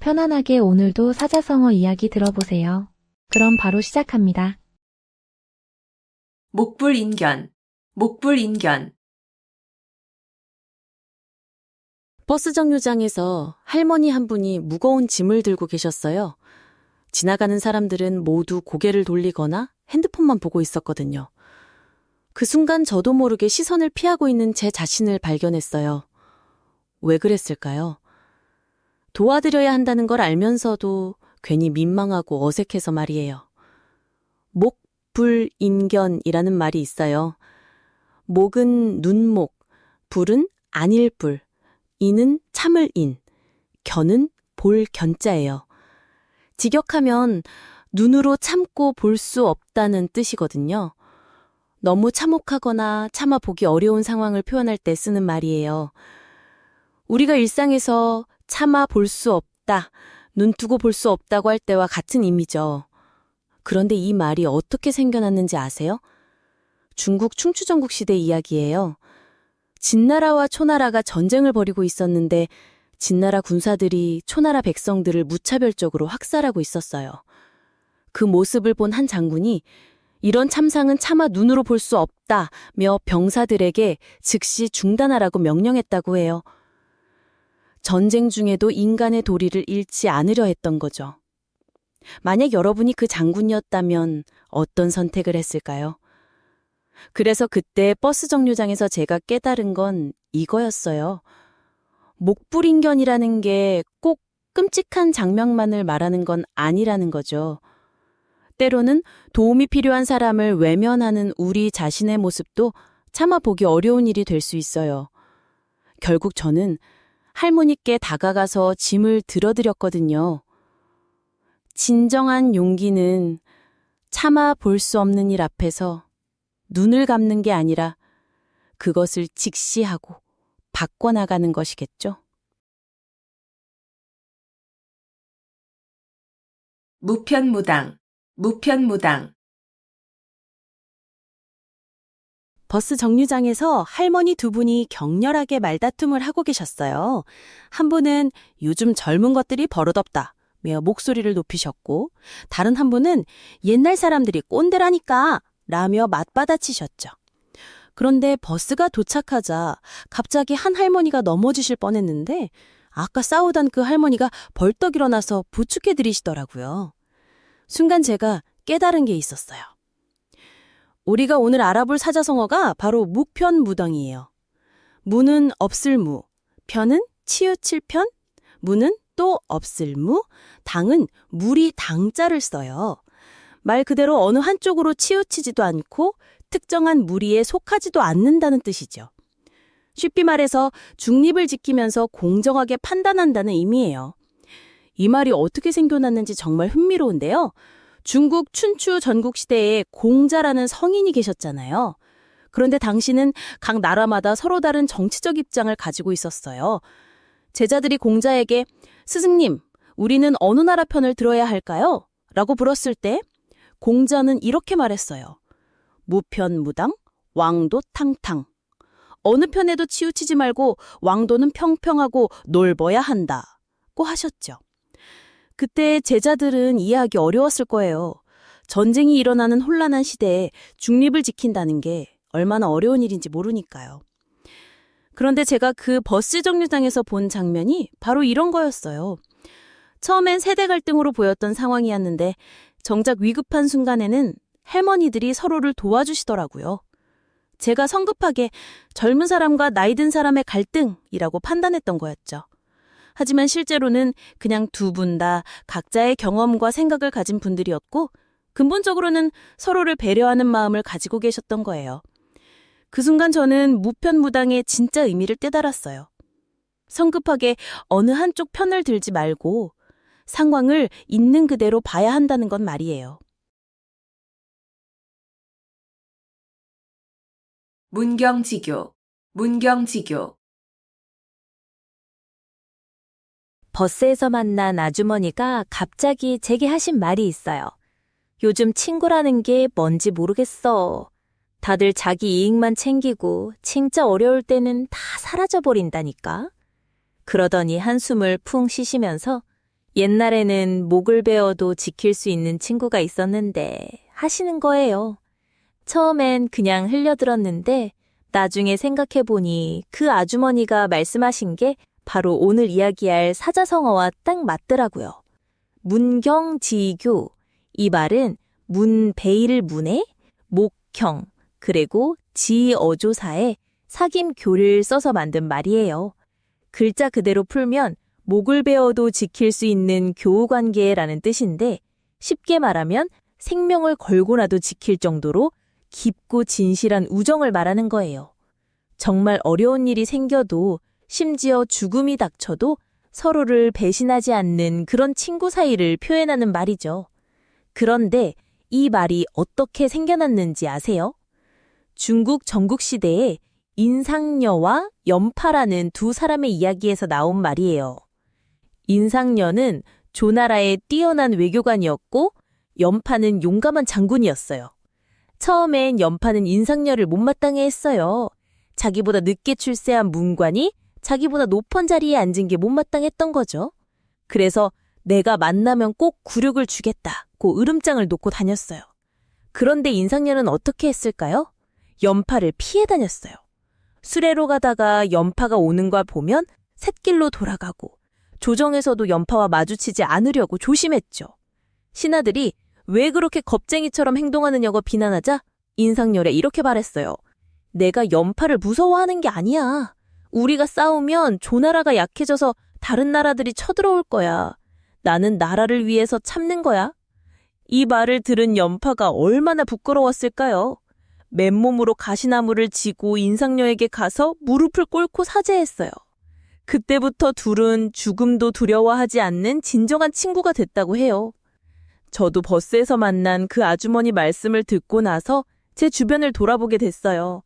편안하게 오늘도 사자성어 이야기 들어보세요. 그럼 바로 시작합니다. 목불인견, 목불인견. 버스 정류장에서 할머니 한 분이 무거운 짐을 들고 계셨어요. 지나가는 사람들은 모두 고개를 돌리거나 핸드폰만 보고 있었거든요. 그 순간 저도 모르게 시선을 피하고 있는 제 자신을 발견했어요. 왜 그랬을까요? 도와드려야 한다는 걸 알면서도 괜히 민망하고 어색해서 말이에요. 목불인견이라는 말이 있어요. 목은 눈목, 불은 아닐 불, 인은 참을 인, 견은 볼 견자예요. 직역하면 눈으로 참고 볼 수 없다는 뜻이거든요. 너무 참혹하거나 참아 보기 어려운 상황을 표현할 때 쓰는 말이에요. 우리가 일상에서 참아 볼 수 없다, 눈 뜨고 볼 수 없다고 할 때와 같은 의미죠. 그런데 이 말이 어떻게 생겨났는지 아세요? 중국 충추전국 시대 이야기예요. 진나라와 초나라가 전쟁을 벌이고 있었는데 진나라 군사들이 초나라 백성들을 무차별적으로 학살하고 있었어요. 그 모습을 본 한 장군이 이런 참상은 차마 눈으로 볼 수 없다며 병사들에게 즉시 중단하라고 명령했다고 해요. 전쟁 중에도 인간의 도리를 잃지 않으려 했던 거죠. 만약 여러분이 그 장군이었다면 어떤 선택을 했을까요? 그래서 그때 버스 정류장에서 제가 깨달은 건 이거였어요. 목불인견이라는 게 꼭 끔찍한 장면만을 말하는 건 아니라는 거죠. 때로는 도움이 필요한 사람을 외면하는 우리 자신의 모습도 차마 보기 어려운 일이 될 수 있어요. 결국 저는 할머니께 다가가서 짐을 들어드렸거든요. 진정한 용기는 차마 볼 수 없는 일 앞에서 눈을 감는 게 아니라 그것을 직시하고 바꿔나가는 것이겠죠. 무편무당, 무편무당. 버스 정류장에서 할머니 두 분이 격렬하게 말다툼을 하고 계셨어요. 한 분은 요즘 젊은 것들이 버릇없다 며 목소리를 높이셨고, 다른 한 분은 옛날 사람들이 꼰대라니까 라며 맞받아치셨죠. 그런데 버스가 도착하자 갑자기 한 할머니가 넘어지실 뻔했는데 아까 싸우던 그 할머니가 벌떡 일어나서 부축해드리시더라고요. 순간 제가 깨달은 게 있었어요. 우리가 오늘 알아볼 사자성어가 바로 무편무당이에요. 무는 없을 무, 편은 치우칠 편, 무는 또 없을 무, 당은 무리 당자를 써요. 말 그대로 어느 한쪽으로 치우치지도 않고 특정한 무리에 속하지도 않는다는 뜻이죠. 쉽게 말해서 중립을 지키면서 공정하게 판단한다는 의미예요. 이 말이 어떻게 생겨났는지 정말 흥미로운데요. 중국 춘추 전국 시대에 공자라는 성인이 계셨잖아요. 그런데 당시는 각 나라마다 서로 다른 정치적 입장을 가지고 있었어요. 제자들이 공자에게 스승님, 우리는 어느 나라 편을 들어야 할까요? 라고 물었을 때 공자는 이렇게 말했어요. 무편무당, 왕도 탕탕. 어느 편에도 치우치지 말고 왕도는 평평하고 넓어야 한다고 하셨죠. 그때 제자들은 이해하기 어려웠을 거예요. 전쟁이 일어나는 혼란한 시대에 중립을 지킨다는 게 얼마나 어려운 일인지 모르니까요. 그런데 제가 그 버스 정류장에서 본 장면이 바로 이런 거였어요. 처음엔 세대 갈등으로 보였던 상황이었는데 정작 위급한 순간에는 할머니들이 서로를 도와주시더라고요. 제가 성급하게 젊은 사람과 나이 든 사람의 갈등이라고 판단했던 거였죠. 하지만 실제로는 그냥 두 분 다 각자의 경험과 생각을 가진 분들이었고 근본적으로는 서로를 배려하는 마음을 가지고 계셨던 거예요. 그 순간 저는 무편무당의 진짜 의미를 깨달았어요. 성급하게 어느 한쪽 편을 들지 말고 상황을 있는 그대로 봐야 한다는 건 말이에요. 문경지교, 문경지교. 버스에서 만난 아주머니가 갑자기 제게 하신 말이 있어요. 요즘 친구라는 게 뭔지 모르겠어. 다들 자기 이익만 챙기고 진짜 어려울 때는 다 사라져버린다니까. 그러더니 한숨을 풍 쉬시면서 옛날에는 목을 베어도 지킬 수 있는 친구가 있었는데 하시는 거예요. 처음엔 그냥 흘려들었는데 나중에 생각해보니 그 아주머니가 말씀하신 게 바로 오늘 이야기할 사자성어와 딱 맞더라고요. 문경지교. 이 말은 문베일 문에 목형 그리고 지어조사에 사김교를 써서 만든 말이에요. 글자 그대로 풀면 목을 베어도 지킬 수 있는 교우관계라는 뜻인데 쉽게 말하면 생명을 걸고라도 지킬 정도로 깊고 진실한 우정을 말하는 거예요. 정말 어려운 일이 생겨도 심지어 죽음이 닥쳐도 서로를 배신하지 않는 그런 친구 사이를 표현하는 말이죠. 그런데 이 말이 어떻게 생겨났는지 아세요? 중국 전국시대에 인상녀와 연파라는 두 사람의 이야기에서 나온 말이에요. 인상녀는 조나라의 뛰어난 외교관이었고 연파는 용감한 장군이었어요. 처음엔 연파는 인상녀를 못마땅해 했어요. 자기보다 늦게 출세한 문관이 자기보다 높은 자리에 앉은 게 못마땅했던 거죠. 그래서 내가 만나면 꼭 굴욕을 주겠다고 으름장을 놓고 다녔어요. 그런데 인상녀는 어떻게 했을까요? 연파를 피해 다녔어요. 수레로 가다가 연파가 오는 걸 보면 샛길로 돌아가고 조정에서도 연파와 마주치지 않으려고 조심했죠. 신하들이 왜 그렇게 겁쟁이처럼 행동하느냐고 비난하자 인상열에 이렇게 말했어요. 내가 연파를 무서워하는 게 아니야. 우리가 싸우면 조나라가 약해져서 다른 나라들이 쳐들어올 거야. 나는 나라를 위해서 참는 거야. 이 말을 들은 연파가 얼마나 부끄러웠을까요? 맨몸으로 가시나무를 지고 인상녀에게 가서 무릎을 꿇고 사죄했어요. 그때부터 둘은 죽음도 두려워하지 않는 진정한 친구가 됐다고 해요. 저도 버스에서 만난 그 아주머니 말씀을 듣고 나서 제 주변을 돌아보게 됐어요.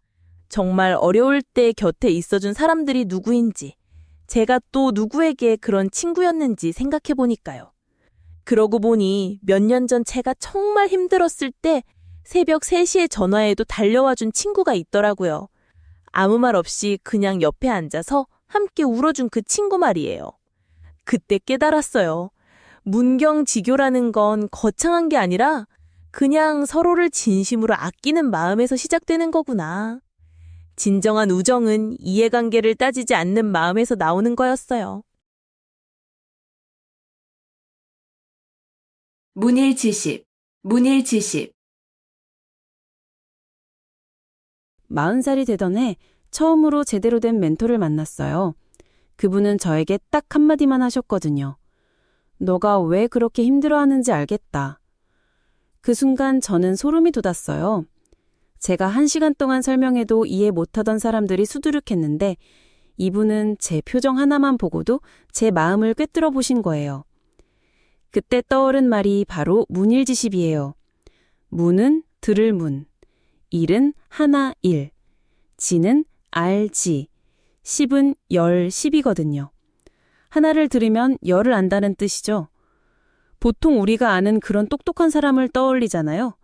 정말 어려울 때 곁에 있어준 사람들이 누구인지, 제가 또 누구에게 그런 친구였는지 생각해 보니까요. 그러고 보니 몇 년 전 제가 정말 힘들었을 때 새벽 3시에 전화해도 달려와준 친구가 있더라고요. 아무 말 없이 그냥 옆에 앉아서 함께 울어준 그 친구 말이에요. 그때 깨달았어요. 문경지교라는 건 거창한 게 아니라 그냥 서로를 진심으로 아끼는 마음에서 시작되는 거구나. 진정한 우정은 이해관계를 따지지 않는 마음에서 나오는 거였어요. 문일지십, 문일지십. 40살이 되던 해 처음으로 제대로 된 멘토를 만났어요. 그분은 저에게 딱 한마디만 하셨거든요. 너가 왜 그렇게 힘들어하는지 알겠다. 그 순간 저는 소름이 돋았어요. 제가 1시간 동안 설명해도 이해 못하던 사람들이 수두룩했는데 이분은 제 표정 하나만 보고도 제 마음을 꿰뚫어 보신 거예요. 그때 떠오른 말이 바로 문일지십이에요. 문은 들을 문, 일은 하나 일, 지는 알지, 십은 열 십이거든요. 하나를 들으면 열을 안다는 뜻이죠. 보통 우리가 아는 그런 똑똑한 사람을 떠올리잖아요.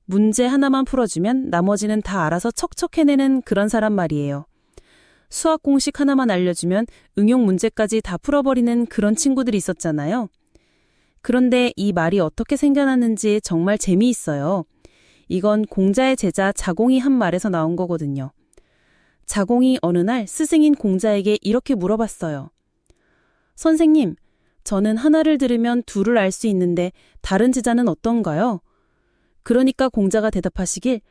문제 하나만 풀어주면 나머지는 다 알아서 척척 해내는 그런 사람 말이에요. 수학 공식 하나만 알려주면 응용 문제까지 다 풀어버리는 그런 친구들이 있었잖아요. 그런데 이 말이 어떻게 생겨났는지 정말 재미있어요. 이건 공자의 제자 자공이 한 말에서 나온 거거든요. 자공이 어느 날 스승인 공자에게 이렇게 물어봤어요. 선생님, 저는 하나를 들으면 둘을 알 수 있는데 다른 제자는 어떤가요? 그러니까 공자가 대답하시길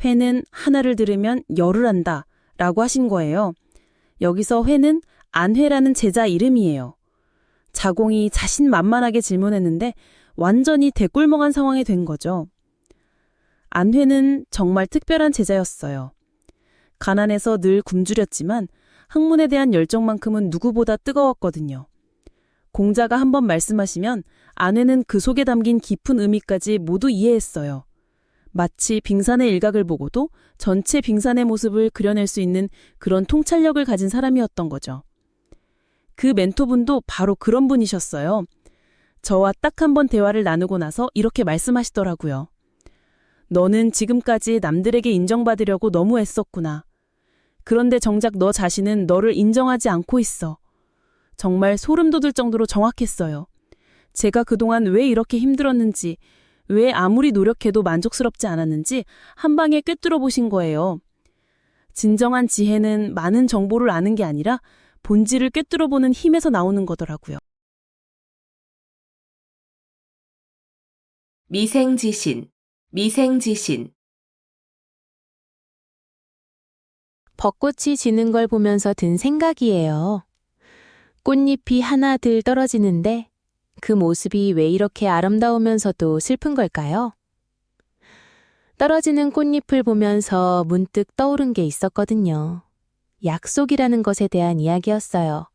회는 하나를 들으면 열을 안다 라고 하신 거예요. 여기서 회는 안회라는 제자 이름이에요. 자공이 자신만만하게 질문했는데 완전히 대꿀멍한 상황이 된 거죠. 안회는 정말 특별한 제자였어요. 가난해서 늘 굶주렸지만 학문에 대한 열정만큼은 누구보다 뜨거웠거든요. 공자가 한번 말씀하시면 안회는 그 속에 담긴 깊은 의미까지 모두 이해했어요. 마치 빙산의 일각을 보고도 전체 빙산의 모습을 그려낼 수 있는 그런 통찰력을 가진 사람이었던 거죠. 그 멘토분도 바로 그런 분이셨어요. 저와 딱 한 번 대화를 나누고 나서 이렇게 말씀하시더라고요. 너는 지금까지 남들에게 인정받으려고 너무 애썼구나. 그런데 정작 너 자신은 너를 인정하지 않고 있어. 정말 소름 돋을 정도로 정확했어요. 제가 그동안 왜 이렇게 힘들었는지, 왜 아무리 노력해도 만족스럽지 않았는지 한 방에 꿰뚫어 보신 거예요. 진정한 지혜는 많은 정보를 아는 게 아니라 본질을 꿰뚫어 보는 힘에서 나오는 거더라고요. 미생지신, 미생지신. 벚꽃이 지는 걸 보면서 든 생각이에요. 꽃잎이 하나둘 떨어지는데 그 모습이 왜 이렇게 아름다우면서도 슬픈 걸까요? 떨어지는 꽃잎을 보면서 문득 떠오른 게 있었거든요. 약속이라는 것에 대한 이야기였어요.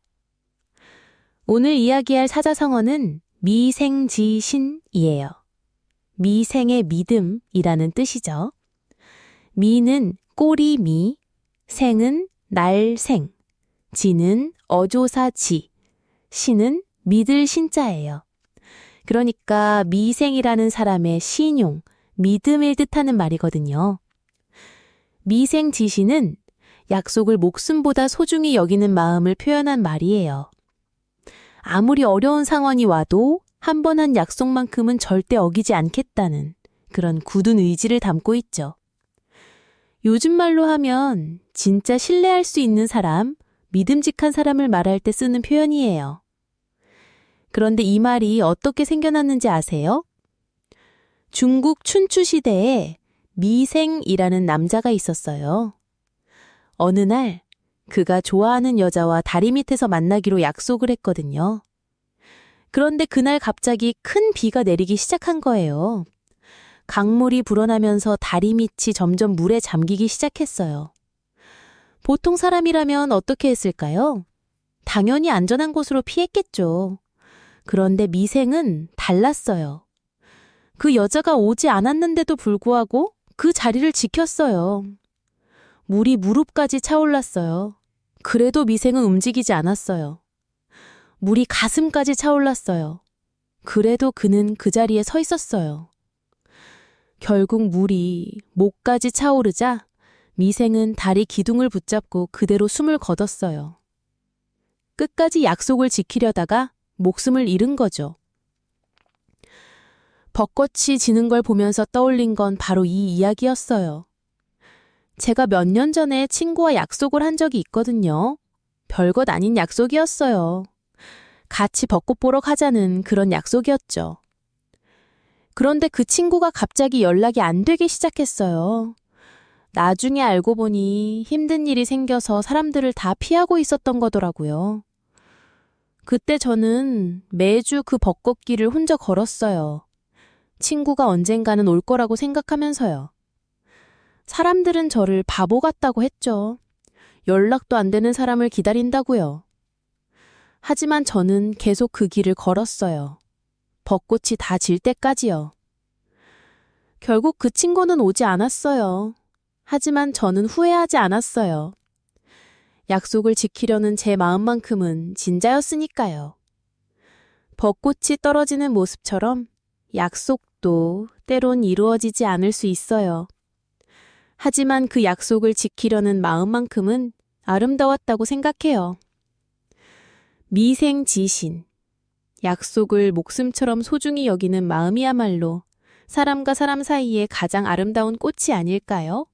오늘 이야기할 사자성어는 미생지신이에요. 미생의 믿음이라는 뜻이죠. 미는 꼬리미, 생은 날생, 지는 어조사지, 신은 믿을 신자예요. 그러니까 미생이라는 사람의 신용, 믿음을 뜻하는 말이거든요. 미생지신은 약속을 목숨보다 소중히 여기는 마음을 표현한 말이에요. 아무리 어려운 상황이 와도 한 번 한 약속만큼은 절대 어기지 않겠다는 그런 굳은 의지를 담고 있죠. 요즘 말로 하면 진짜 신뢰할 수 있는 사람, 믿음직한 사람을 말할 때 쓰는 표현이에요. 그런데 이 말이 어떻게 생겨났는지 아세요? 중국 춘추 시대에 미생이라는 남자가 있었어요. 어느 날 그가 좋아하는 여자와 다리 밑에서 만나기로 약속을 했거든요. 그런데 그날 갑자기 큰 비가 내리기 시작한 거예요. 강물이 불어나면서 다리 밑이 점점 물에 잠기기 시작했어요. 보통 사람이라면 어떻게 했을까요? 당연히 안전한 곳으로 피했겠죠. 그런데 미생은 달랐어요. 그 여자가 오지 않았는데도 불구하고 그 자리를 지켰어요. 물이 무릎까지 차올랐어요. 그래도 미생은 움직이지 않았어요. 물이 가슴까지 차올랐어요. 그래도 그는 그 자리에 서 있었어요. 결국 물이 목까지 차오르자 미생은 다리 기둥을 붙잡고 그대로 숨을 거뒀어요. 끝까지 약속을 지키려다가 목숨을 잃은 거죠. 벚꽃이 지는 걸 보면서 떠올린 건 바로 이 이야기였어요. 제가 몇 년 전에 친구와 약속을 한 적이 있거든요. 별것 아닌 약속이었어요. 같이 벚꽃 보러 가자는 그런 약속이었죠. 그런데 그 친구가 갑자기 연락이 안 되기 시작했어요. 나중에 알고 보니 힘든 일이 생겨서 사람들을 다 피하고 있었던 거더라고요. 그때 저는 매주 그 벚꽃길을 혼자 걸었어요. 친구가 언젠가는 올 거라고 생각하면서요. 사람들은 저를 바보 같다고 했죠. 연락도 안 되는 사람을 기다린다고요. 하지만 저는 계속 그 길을 걸었어요. 벚꽃이 다 질 때까지요. 결국 그 친구는 오지 않았어요. 하지만 저는 후회하지 않았어요. 약속을 지키려는 제 마음만큼은 진짜였으니까요. 벚꽃이 떨어지는 모습처럼 약속도 때론 이루어지지 않을 수 있어요. 하지만 그 약속을 지키려는 마음만큼은 아름다웠다고 생각해요. 미생지신, 약속을 목숨처럼 소중히 여기는 마음이야말로 사람과 사람 사이에 가장 아름다운 꽃이 아닐까요?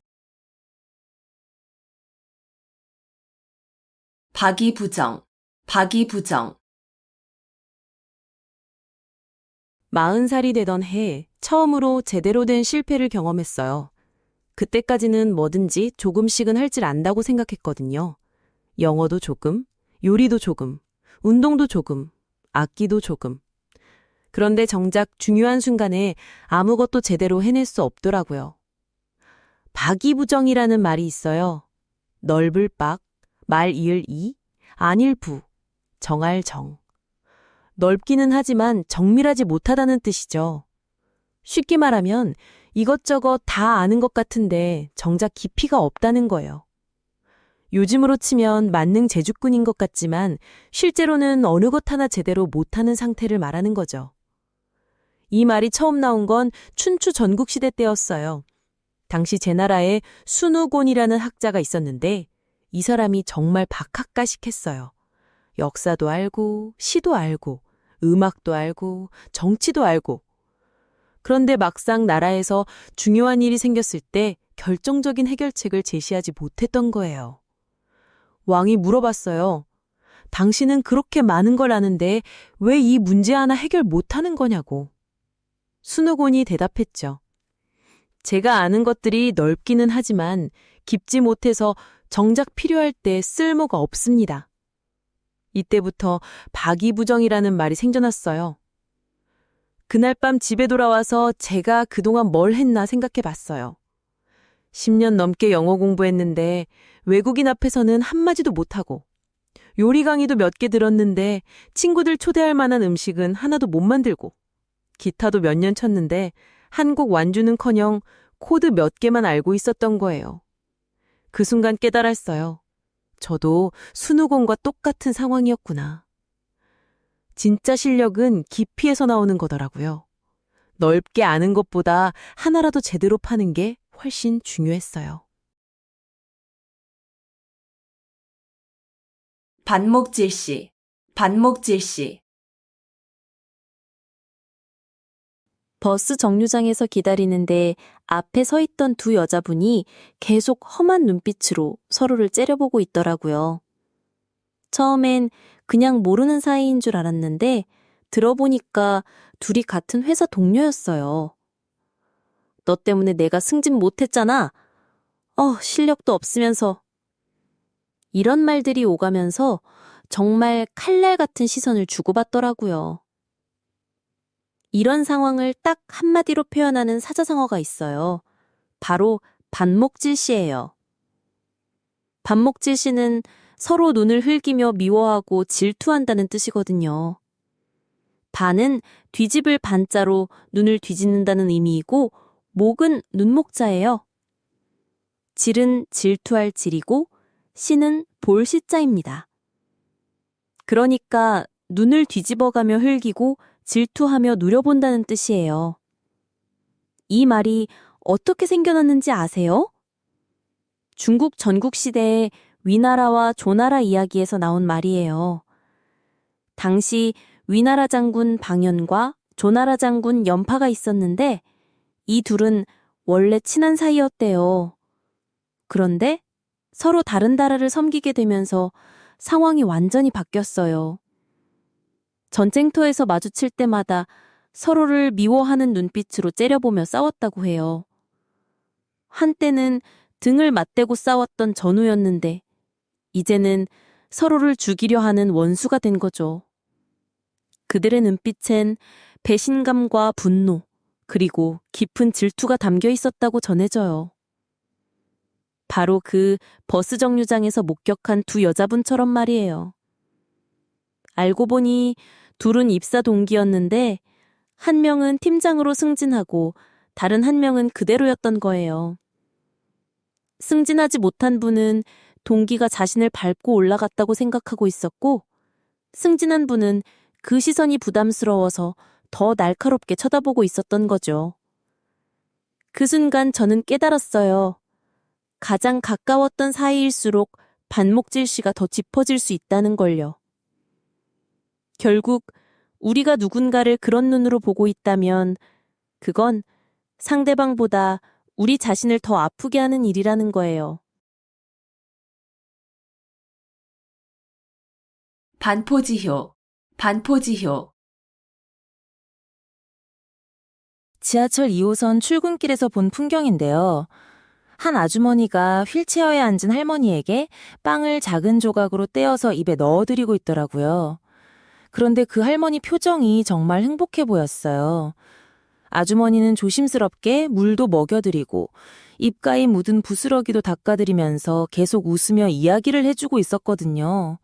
박이부정, 박이부정. 40살이 되던 해 처음으로 제대로 된 실패를 경험했어요. 그때까지는 뭐든지 조금씩은 할 줄 안다고 생각했거든요. 영어도 조금, 요리도 조금, 운동도 조금, 악기도 조금. 그런데 정작 중요한 순간에 아무것도 제대로 해낼 수 없더라고요. 박이부정이라는 말이 있어요. 넓을 박, 말 이을 이, 안일 부, 정할 정. 넓기는 하지만 정밀하지 못하다는 뜻이죠. 쉽게 말하면 이것저것 다 아는 것 같은데 정작 깊이가 없다는 거예요. 요즘으로 치면 만능 제주꾼인 것 같지만 실제로는 어느 것 하나 제대로 못하는 상태를 말하는 거죠. 이 말이 처음 나온 건 춘추 전국시대 때였어요. 당시 제 나라에 순우곤이라는 학자가 있었는데 이 사람이 정말 박학가식했어요. 역사도 알고 시도 알고 음악도 알고 정치도 알고. 그런데 막상 나라에서 중요한 일이 생겼을 때 결정적인 해결책을 제시하지 못했던 거예요. 왕이 물어봤어요. 당신은 그렇게 많은 걸 아는데 왜 이 문제 하나 해결 못하는 거냐고. 순후곤이 대답했죠. 제가 아는 것들이 넓기는 하지만 깊지 못해서 정작 필요할 때 쓸모가 없습니다. 이때부터 박이부정이라는 말이 생겨났어요. 그날 밤 집에 돌아와서 제가 그동안 뭘 했나 생각해 봤어요. 10년 넘게 영어 공부했는데 외국인 앞에서는 한마디도 못하고 요리 강의도 몇 개 들었는데 친구들 초대할 만한 음식은 하나도 못 만들고 기타도 몇 년 쳤는데 한 곡 완주는커녕 코드 몇 개만 알고 있었던 거예요. 그 순간 깨달았어요. 저도 순우공과 똑같은 상황이었구나. 진짜 실력은 깊이에서 나오는 거더라고요. 넓게 아는 것보다 하나라도 제대로 파는 게 훨씬 중요했어요. 반목질시, 반목질시. 버스 정류장에서 기다리는데 앞에 서 있던 두 여자분이 계속 험한 눈빛으로 서로를 째려보고 있더라고요. 처음엔 그냥 모르는 사이인 줄 알았는데 들어보니까 둘이 같은 회사 동료였어요. 너 때문에 내가 승진 못했잖아. 실력도 없으면서. 이런 말들이 오가면서 정말 칼날 같은 시선을 주고받더라고요. 이런 상황을 딱 한마디로 표현하는 사자성어가 있어요. 바로 반목질시예요. 반목질시는 서로 눈을 흘기며 미워하고 질투한다는 뜻이거든요. 반은 뒤집을 반자로 눈을 뒤집는다는 의미이고 목은 눈목자예요. 질은 질투할 질이고 시는 볼 시자입니다. 그러니까 눈을 뒤집어가며 흘기고 질투하며 누려본다는 뜻이에요. 이 말이 어떻게 생겨났는지 아세요? 중국 전국시대의 위나라와 조나라 이야기에서 나온 말이에요. 당시 위나라 장군 방연과 조나라 장군 연파가 있었는데 이 둘은 원래 친한 사이였대요. 그런데 서로 다른 나라를 섬기게 되면서 상황이 완전히 바뀌었어요. 전쟁터에서 마주칠 때마다 서로를 미워하는 눈빛으로 째려보며 싸웠다고 해요. 한때는 등을 맞대고 싸웠던 전우였는데 이제는 서로를 죽이려 하는 원수가 된 거죠. 그들의 눈빛엔 배신감과 분노, 그리고 깊은 질투가 담겨 있었다고 전해져요. 바로 그 버스 정류장에서 목격한 두 여자분처럼 말이에요. 알고 보니 둘은 입사 동기였는데 한 명은 팀장으로 승진하고 다른 한 명은 그대로였던 거예요. 승진하지 못한 분은 동기가 자신을 밟고 올라갔다고 생각하고 있었고 승진한 분은 그 시선이 부담스러워서 더 날카롭게 쳐다보고 있었던 거죠. 그 순간 저는 깨달았어요. 가장 가까웠던 사이일수록 반목질시가 더 짙어질 수 있다는 걸요. 결국 우리가 누군가를 그런 눈으로 보고 있다면 그건 상대방보다 우리 자신을 더 아프게 하는 일이라는 거예요. 반포지효, 반포지효. 지하철 2호선 출근길에서 본 풍경인데요. 한 아주머니가 휠체어에 앉은 할머니에게 빵을 작은 조각으로 떼어서 입에 넣어드리고 있더라고요. 그런데 그 할머니 표정이 정말 행복해 보였어요. 아주머니는 조심스럽게 물도 먹여드리고 입가에 묻은 부스러기도 닦아드리면서 계속 웃으며 이야기를 해주고 있었거든요.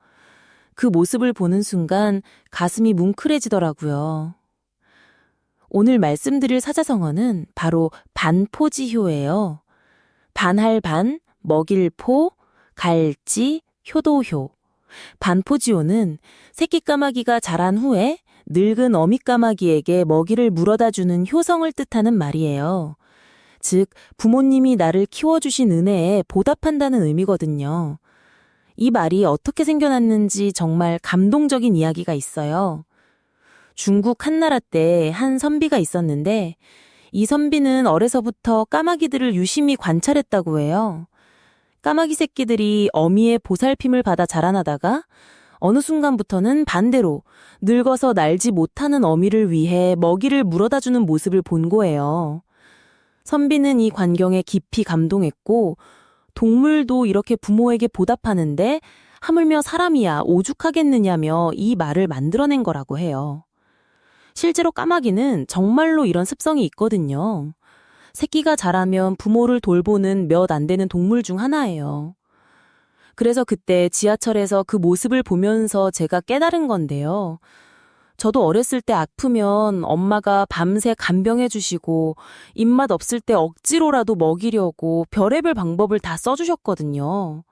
그 모습을 보는 순간 가슴이 뭉클해지더라고요. 오늘 말씀드릴 사자성어는 바로 반포지효예요. 반할 반, 먹일 포, 갈지, 효도효. 반포지효는 새끼 까마귀가 자란 후에 늙은 어미 까마귀에게 먹이를 물어다 주는 효성을 뜻하는 말이에요. 즉, 부모님이 나를 키워주신 은혜에 보답한다는 의미거든요. 이 말이 어떻게 생겨났는지 정말 감동적인 이야기가 있어요. 중국 한나라 때 한 선비가 있었는데 이 선비는 어려서부터 까마귀들을 유심히 관찰했다고 해요. 까마귀 새끼들이 어미의 보살핌을 받아 자라나다가 어느 순간부터는 반대로 늙어서 날지 못하는 어미를 위해 먹이를 물어다주는 모습을 본 거예요. 선비는 이 광경에 깊이 감동했고 동물도 이렇게 부모에게 보답하는데 하물며 사람이야 오죽하겠느냐며 이 말을 만들어낸 거라고 해요. 실제로 까마귀는 정말로 이런 습성이 있거든요. 새끼가 자라면 부모를 돌보는 몇 안 되는 동물 중 하나예요. 그래서 그때 지하철에서 그 모습을 보면서 제가 깨달은 건데요. 저도 어렸을 때 아프면 엄마가 밤새 간병해 주시고 입맛 없을 때 억지로라도 먹이려고 별의별 방법을 다 써주셨거든요.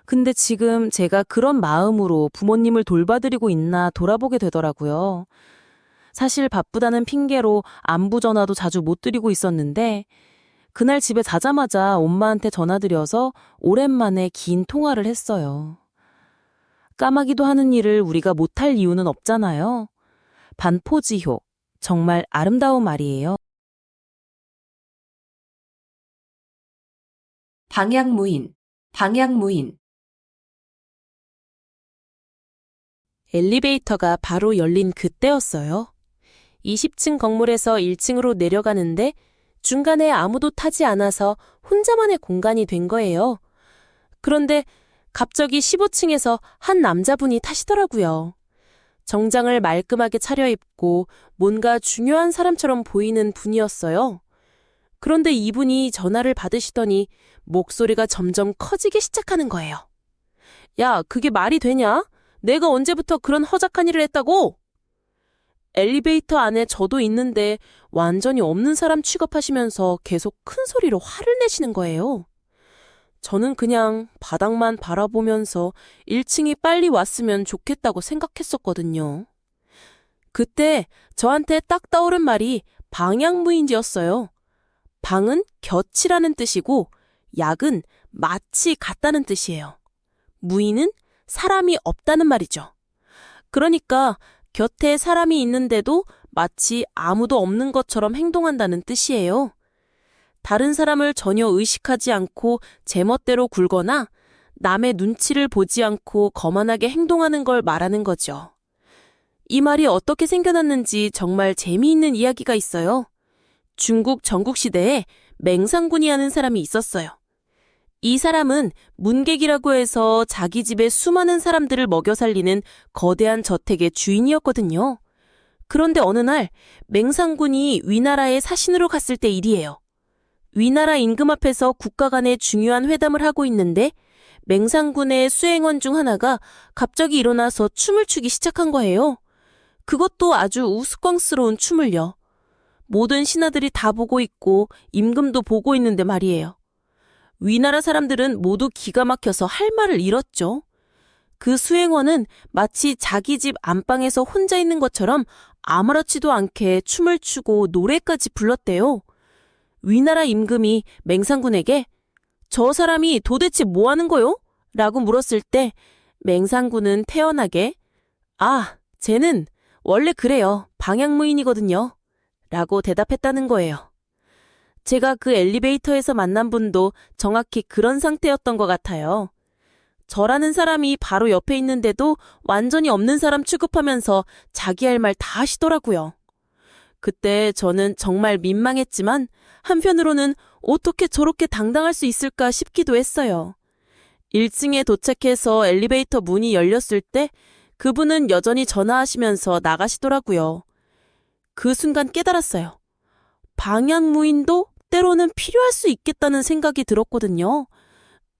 근데 지금 제가 그런 마음으로 부모님을 돌봐드리고 있나 돌아보게 되더라고요. 사실 바쁘다는 핑계로 안부 전화도 자주 못 드리고 있었는데 그날 집에 자자마자 엄마한테 전화드려서 오랜만에 긴 통화를 했어요. 까마귀도 하는 일을 우리가 못할 이유는 없잖아요. 반포지효, 정말 아름다운 말이에요. 방향무인, 방향무인. 엘리베이터가 바로 열린 그때였어요. 20층 건물에서 1층으로 내려가는데 중간에 아무도 타지 않아서 혼자만의 공간이 된 거예요. 그런데 갑자기 15층에서 한 남자분이 타시더라고요. 정장을 말끔하게 차려입고 뭔가 중요한 사람처럼 보이는 분이었어요. 그런데 이분이 전화를 받으시더니 목소리가 점점 커지기 시작하는 거예요. 야, 그게 말이 되냐? 내가 언제부터 그런 허작한 일을 했다고? 엘리베이터 안에 저도 있는데 완전히 없는 사람 취급하시면서 계속 큰 소리로 화를 내시는 거예요. 저는 그냥 바닥만 바라보면서 1층이 빨리 왔으면 좋겠다고 생각했었거든요. 그때 저한테 딱 떠오른 말이 방향무인이었어요. 방은 곁이라는 뜻이고 약은 마치 같다는 뜻이에요. 무인은 사람이 없다는 말이죠. 그러니까 곁에 사람이 있는데도 마치 아무도 없는 것처럼 행동한다는 뜻이에요. 다른 사람을 전혀 의식하지 않고 제멋대로 굴거나 남의 눈치를 보지 않고 거만하게 행동하는 걸 말하는 거죠. 이 말이 어떻게 생겨났는지 정말 재미있는 이야기가 있어요. 중국 전국시대에 맹상군이 하는 사람이 있었어요. 이 사람은 문객이라고 해서 자기 집에 수많은 사람들을 먹여 살리는 거대한 저택의 주인이었거든요. 그런데 어느 날 맹상군이 위나라에 사신으로 갔을 때 일이에요. 위나라 임금 앞에서 국가 간의 중요한 회담을 하고 있는데 맹상군의 수행원 중 하나가 갑자기 일어나서 춤을 추기 시작한 거예요. 그것도 아주 우스꽝스러운 춤을요. 모든 신하들이 다 보고 있고 임금도 보고 있는데 말이에요. 위나라 사람들은 모두 기가 막혀서 할 말을 잃었죠. 그 수행원은 마치 자기 집 안방에서 혼자 있는 것처럼 아무렇지도 않게 춤을 추고 노래까지 불렀대요. 위나라 임금이 맹상군에게 저 사람이 도대체 뭐 하는 거요? 라고 물었을 때 맹상군은 태연하게 아, 쟤는 원래 그래요. 방향무인이거든요. 라고 대답했다는 거예요. 제가 그 엘리베이터에서 만난 분도 정확히 그런 상태였던 것 같아요. 저라는 사람이 바로 옆에 있는데도 완전히 없는 사람 취급하면서 자기 할 말 다 하시더라고요. 그때 저는 정말 민망했지만 한편으로는 어떻게 저렇게 당당할 수 있을까 싶기도 했어요. 1층에 도착해서 엘리베이터 문이 열렸을 때 그분은 여전히 전화하시면서 나가시더라고요. 그 순간 깨달았어요. 방향무인도 때로는 필요할 수 있겠다는 생각이 들었거든요.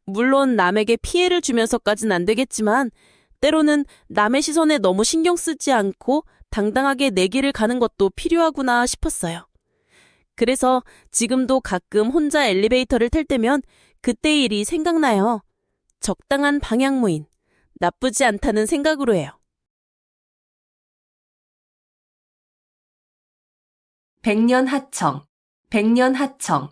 물론 남에게 피해를 주면서까진 안 되겠지만 때로는 남의 시선에 너무 신경 쓰지 않고 당당하게 내 길을 가는 것도 필요하구나 싶었어요. 그래서 지금도 가끔 혼자 엘리베이터를 탈 때면 그때의 일이 생각나요. 적당한 방향무인, 나쁘지 않다는 생각으로 해요. 백년하청, 백년하청.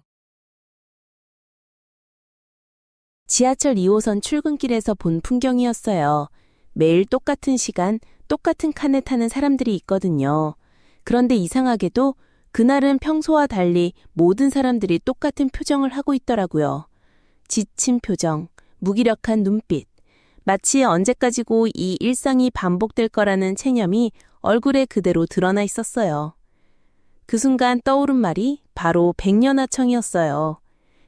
지하철 2호선 출근길에서 본 풍경이었어요. 매일 똑같은 시간, 똑같은 칸에 타는 사람들이 있거든요. 그런데 이상하게도 그날은 평소와 달리 모든 사람들이 똑같은 표정을 하고 있더라고요. 지친 표정, 무기력한 눈빛, 마치 언제까지고 이 일상이 반복될 거라는 체념이 얼굴에 그대로 드러나 있었어요. 그 순간 떠오른 말이 바로 백년하청이었어요.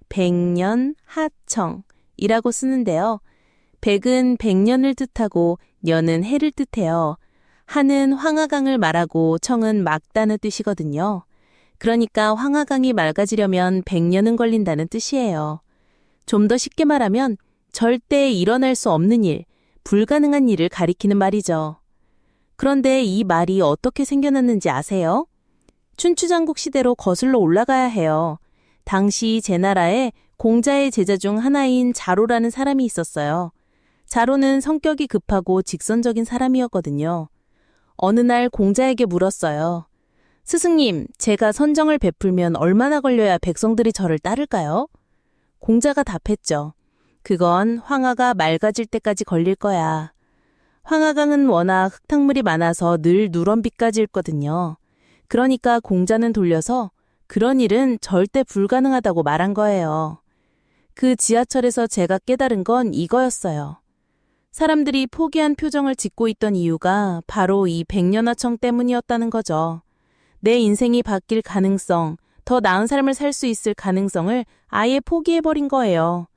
백년하청이라고 쓰는데요. 백은 백년을 뜻하고 년은 해를 뜻해요. 하는 황하강을 말하고 청은 막다는 뜻이거든요. 그러니까 황하강이 맑아지려면 100년은 걸린다는 뜻이에요. 좀 더 쉽게 말하면 절대 일어날 수 없는 일, 불가능한 일을 가리키는 말이죠. 그런데 이 말이 어떻게 생겨났는지 아세요? 춘추장국 시대로 거슬러 올라가야 해요. 당시 제나라에 공자의 제자 중 하나인 자로라는 사람이 있었어요. 자로는 성격이 급하고 직선적인 사람이었거든요. 어느 날 공자에게 물었어요. 스승님, 제가 선정을 베풀면 얼마나 걸려야 백성들이 저를 따를까요? 공자가 답했죠. 그건 황하가 맑아질 때까지 걸릴 거야. 황하강은 워낙 흙탕물이 많아서 늘 누런비까지 읽거든요. 그러니까 공자는 돌려서 그런 일은 절대 불가능하다고 말한 거예요. 그 지하철에서 제가 깨달은 건 이거였어요. 사람들이 포기한 표정을 짓고 있던 이유가 바로 이 백년하청 때문이었다는 거죠. 내 인생이 바뀔 가능성, 더 나은 삶을 살 수 있을 가능성을 아예 포기해버린 거예요.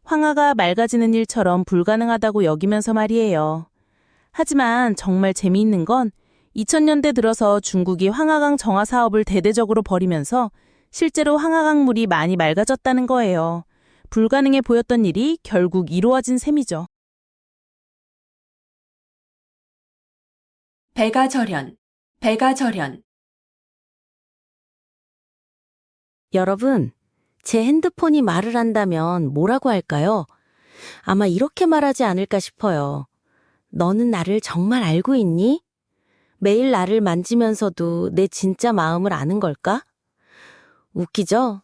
황하가 맑아지는 일처럼 불가능하다고 여기면서 말이에요. 하지만 정말 재미있는 건 2000년대 들어서 중국이 황하강 정화 사업을 대대적으로 벌이면서 실제로 황하강 물이 많이 맑아졌다는 거예요. 불가능해 보였던 일이 결국 이루어진 셈이죠. 백아절연, 백아절연. 여러분, 제 핸드폰이 말을 한다면 뭐라고 할까요? 아마 이렇게 말하지 않을까 싶어요. 너는 나를 정말 알고 있니? 매일 나를 만지면서도 내 진짜 마음을 아는 걸까? 웃기죠?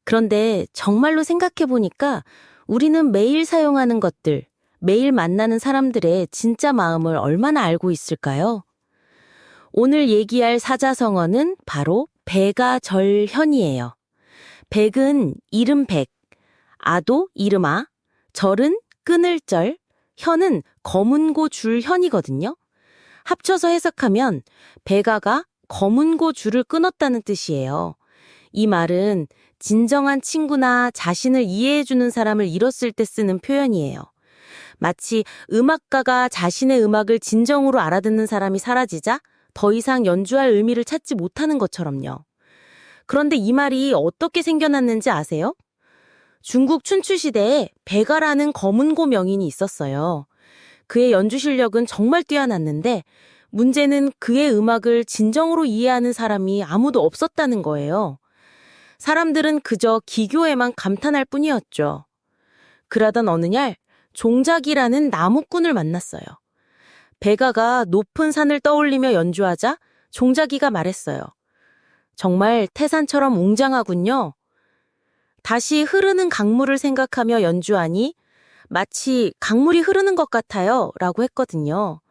그런데 정말로 생각해보니까 우리는 매일 사용하는 것들, 매일 만나는 사람들의 진짜 마음을 얼마나 알고 있을까요? 오늘 얘기할 사자성어는 바로 백아절현이에요. 백은 이름 백, 아도 이름아, 절은 끊을 절, 현은 검은고 줄 현이거든요. 합쳐서 해석하면 백아가 검은고 줄을 끊었다는 뜻이에요. 이 말은 진정한 친구나 자신을 이해해주는 사람을 잃었을 때 쓰는 표현이에요. 마치 음악가가 자신의 음악을 진정으로 알아듣는 사람이 사라지자 더 이상 연주할 의미를 찾지 못하는 것처럼요. 그런데 이 말이 어떻게 생겨났는지 아세요? 중국 춘추시대에 백아라는 검은고 명인이 있었어요. 그의 연주 실력은 정말 뛰어났는데 문제는 그의 음악을 진정으로 이해하는 사람이 아무도 없었다는 거예요. 사람들은 그저 기교에만 감탄할 뿐이었죠. 그러던 어느 날 종작이라는 나무꾼을 만났어요. 백아가 높은 산을 떠올리며 연주하자 종작이가 말했어요. 정말 태산처럼 웅장하군요. 다시 흐르는 강물을 생각하며 연주하니 마치 강물이 흐르는 것 같아요 라고 했거든요.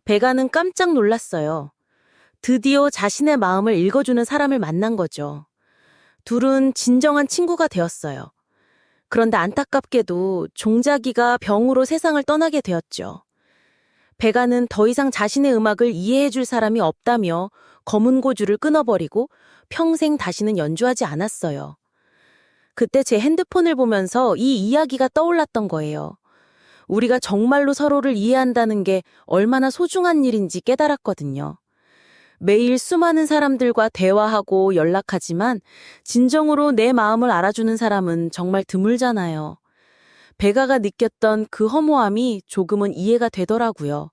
백아는 깜짝 놀랐어요. 드디어 자신의 마음을 읽어주는 사람을 만난 거죠. 둘은 진정한 친구가 되었어요. 그런데 안타깝게도 종작이가 병으로 세상을 떠나게 되었죠. 백아는 더 이상 자신의 음악을 이해해줄 사람이 없다며 검은 고줄을 끊어버리고 평생 다시는 연주하지 않았어요. 그때 제 핸드폰을 보면서 이 이야기가 떠올랐던 거예요. 우리가 정말로 서로를 이해한다는 게 얼마나 소중한 일인지 깨달았거든요. 매일 수많은 사람들과 대화하고 연락하지만 진정으로 내 마음을 알아주는 사람은 정말 드물잖아요. 백아가 느꼈던 그 허무함이 조금은 이해가 되더라고요.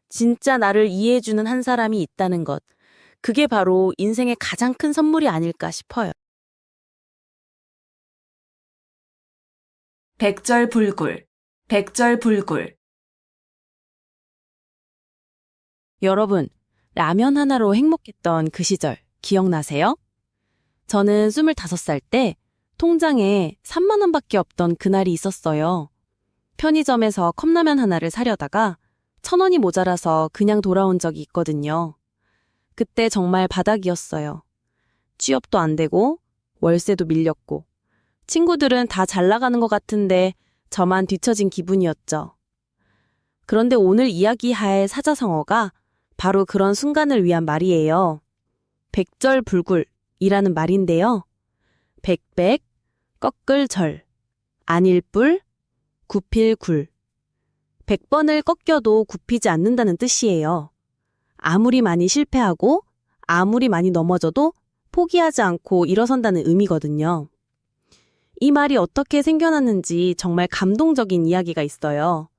진짜 나를 이해해주는 한 사람이 있다는 것, 그게 바로 인생의 가장 큰 선물이 아닐까 싶어요. 백절불굴, 백절불굴. 여러분, 라면 하나로 행복했던 그 시절 기억나세요? 저는 25살 때 통장에 3만 원밖에 없던 그날이 있었어요. 편의점에서 컵라면 하나를 사려다가 1,000원이 모자라서 그냥 돌아온 적이 있거든요. 그때 정말 바닥이었어요. 취업도 안 되고 월세도 밀렸고 친구들은 다 잘 나가는 것 같은데 저만 뒤처진 기분이었죠. 그런데 오늘 이야기할 사자성어가 바로 그런 순간을 위한 말이에요. 백절불굴이라는 말인데요. 백백, 꺾을절, 안일불, 굽힐굴. 100번을 꺾여도 굽히지 않는다는 뜻이에요. 아무리 많이 실패하고 아무리 많이 넘어져도 포기하지 않고 일어선다는 의미거든요. 이 말이 어떻게 생겨났는지 정말 감동적인 이야기가 있어요.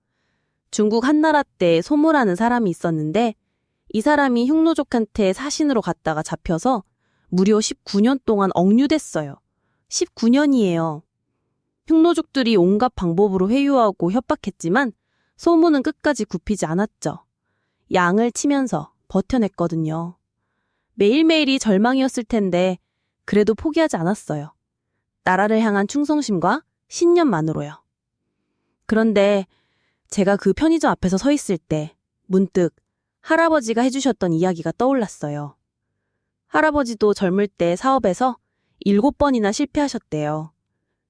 중국 한나라 때 소무라는 사람이 있었는데 이 사람이 흉노족한테 사신으로 갔다가 잡혀서 무려 19년 동안 억류됐어요. 19년이에요. 흉노족들이 온갖 방법으로 회유하고 협박했지만 소무는 끝까지 굽히지 않았죠. 양을 치면서 버텨냈거든요. 매일매일이 절망이었을 텐데 그래도 포기하지 않았어요. 나라를 향한 충성심과 신념만으로요. 그런데 제가 그 편의점 앞에서 서 있을 때 문득 할아버지가 해주셨던 이야기가 떠올랐어요. 할아버지도 젊을 때 사업에서 7번이나 실패하셨대요.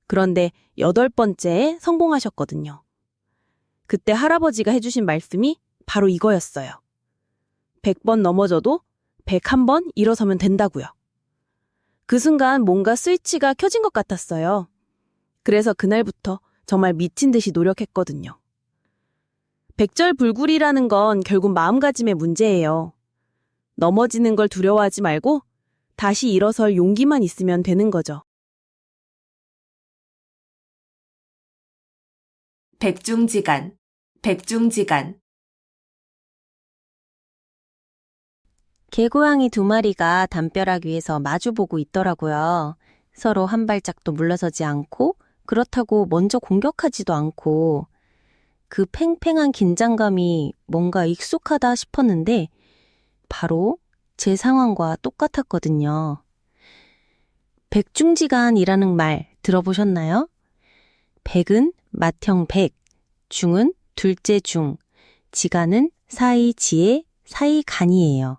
그런데 8번째에 성공하셨거든요. 그때 할아버지가 해주신 말씀이 바로 이거였어요. 100번 넘어져도 101번 일어서면 된다고요. 그 순간 뭔가 스위치가 켜진 것 같았어요. 그래서 그날부터 정말 미친 듯이 노력했거든요. 백절불굴이라는 건 결국 마음가짐의 문제예요. 넘어지는 걸 두려워하지 말고 다시 일어설 용기만 있으면 되는 거죠. 백중지간, 백중지간. 개고양이 2마리가 담벼락 위에서 마주보고 있더라고요. 서로 한 발짝도 물러서지 않고 그렇다고 먼저 공격하지도 않고 그 팽팽한 긴장감이 뭔가 익숙하다 싶었는데 바로 제 상황과 똑같았거든요. 백중지간이라는 말 들어보셨나요? 백은 맏형 백, 중은 둘째 중, 지간은 사이 지혜, 사이 간이에요.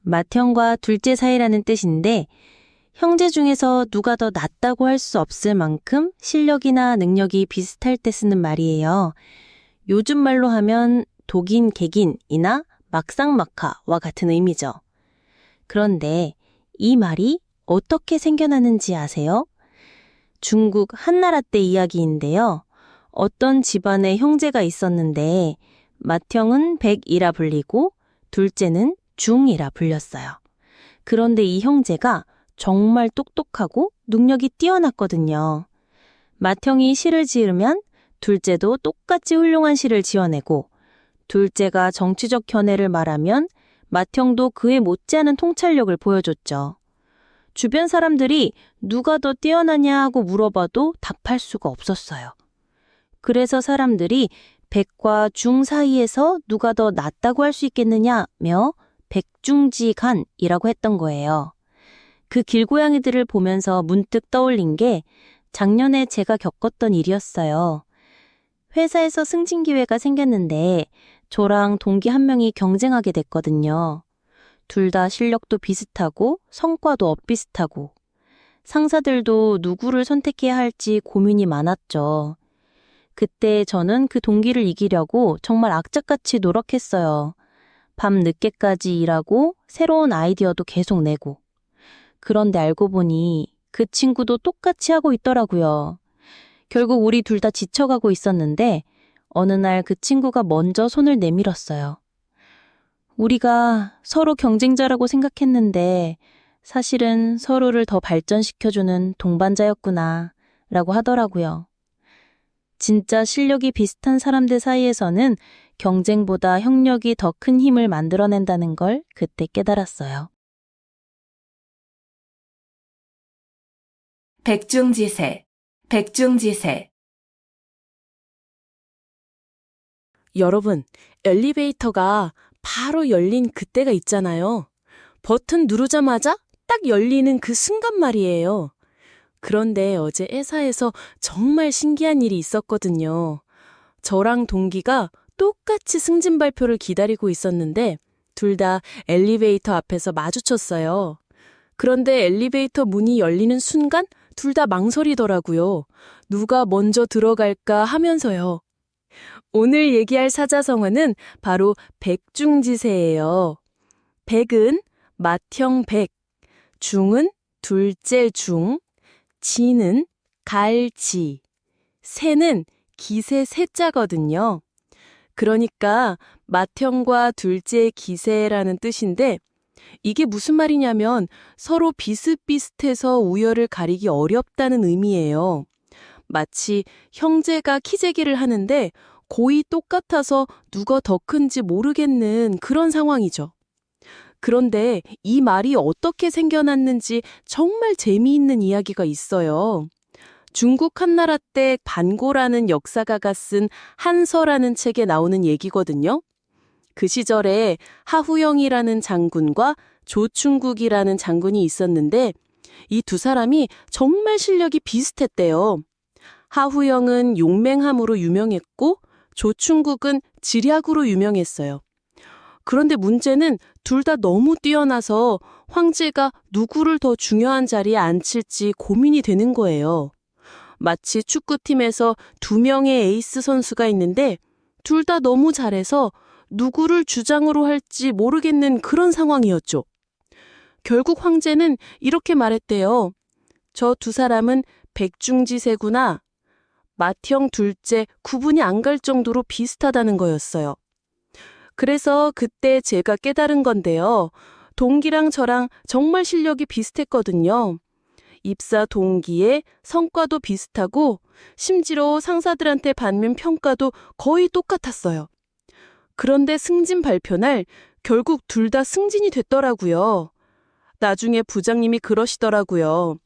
맏형과 둘째 사이라는 뜻인데 형제 중에서 누가 더 낫다고 할 수 없을 만큼 실력이나 능력이 비슷할 때 쓰는 말이에요. 요즘 말로 하면 독인 객인이나 막상막하와 같은 의미죠. 그런데 이 말이 어떻게 생겨나는지 아세요? 중국 한나라 때 이야기인데요. 어떤 집안에 형제가 있었는데 맏형은 백이라 불리고 둘째는 중이라 불렸어요. 그런데 이 형제가 정말 똑똑하고 능력이 뛰어났거든요. 맏형이 시를 지으면 둘째도 똑같이 훌륭한 시를 지어내고 둘째가 정치적 견해를 말하면 맏형도 그에 못지않은 통찰력을 보여줬죠. 주변 사람들이 누가 더 뛰어나냐 하고 물어봐도 답할 수가 없었어요. 그래서 사람들이 백과 중 사이에서 누가 더 낫다고 할 수 있겠느냐며 백중지간이라고 했던 거예요. 그 길고양이들을 보면서 문득 떠올린 게 작년에 제가 겪었던 일이었어요. 회사에서 승진 기회가 생겼는데 저랑 동기 한 명이 경쟁하게 됐거든요. 둘 다 실력도 비슷하고 성과도 엇비슷하고 상사들도 누구를 선택해야 할지 고민이 많았죠. 그때 저는 그 동기를 이기려고 정말 악착같이 노력했어요. 밤 늦게까지 일하고 새로운 아이디어도 계속 내고. 그런데 알고 보니 그 친구도 똑같이 하고 있더라고요. 결국 우리 둘 다 지쳐가고 있었는데 어느 날 그 친구가 먼저 손을 내밀었어요. 우리가 서로 경쟁자라고 생각했는데 사실은 서로를 더 발전시켜주는 동반자였구나 라고 하더라고요. 진짜 실력이 비슷한 사람들 사이에서는 경쟁보다 협력이 더 큰 힘을 만들어낸다는 걸 그때 깨달았어요. 백중지세, 백중지세. 여러분, 엘리베이터가 바로 열린 그때가 있잖아요. 버튼 누르자마자 딱 열리는 그 순간 말이에요. 그런데 어제 회사에서 정말 신기한 일이 있었거든요. 저랑 동기가 똑같이 승진 발표를 기다리고 있었는데 둘 다 엘리베이터 앞에서 마주쳤어요. 그런데 엘리베이터 문이 열리는 순간 둘 다 망설이더라고요. 누가 먼저 들어갈까 하면서요. 오늘 얘기할 사자성어는 바로 백중지세예요. 백은 맏형 백, 중은 둘째 중, 지는 갈지, 세는 기세 세자거든요. 그러니까 맏형과 둘째 기세라는 뜻인데 이게 무슨 말이냐면 서로 비슷비슷해서 우열을 가리기 어렵다는 의미예요. 마치 형제가 키재기를 하는데 고이 똑같아서 누가 더 큰지 모르겠는 그런 상황이죠. 그런데 이 말이 어떻게 생겨났는지 정말 재미있는 이야기가 있어요. 중국 한나라 때 반고라는 역사가가 쓴 한서라는 책에 나오는 얘기거든요. 그 시절에 하후영이라는 장군과 조충국이라는 장군이 있었는데 이 두 사람이 정말 실력이 비슷했대요. 하후영은 용맹함으로 유명했고 조충국은 지략으로 유명했어요. 그런데 문제는 둘 다 너무 뛰어나서 황제가 누구를 더 중요한 자리에 앉힐지 고민이 되는 거예요. 마치 축구팀에서 2명의 에이스 선수가 있는데 둘 다 너무 잘해서 누구를 주장으로 할지 모르겠는 그런 상황이었죠. 결국 황제는 이렇게 말했대요. 저 두 사람은 백중지세구나. 맏형 둘째 구분이 안 갈 정도로 비슷하다는 거였어요. 그래서 그때 제가 깨달은 건데요. 동기랑 저랑 정말 실력이 비슷했거든요. 입사 동기에 성과도 비슷하고 심지어 상사들한테 받는 평가도 거의 똑같았어요. 그런데 승진 발표 날 결국 둘 다 승진이 됐더라고요. 나중에 부장님이 그러시더라고요.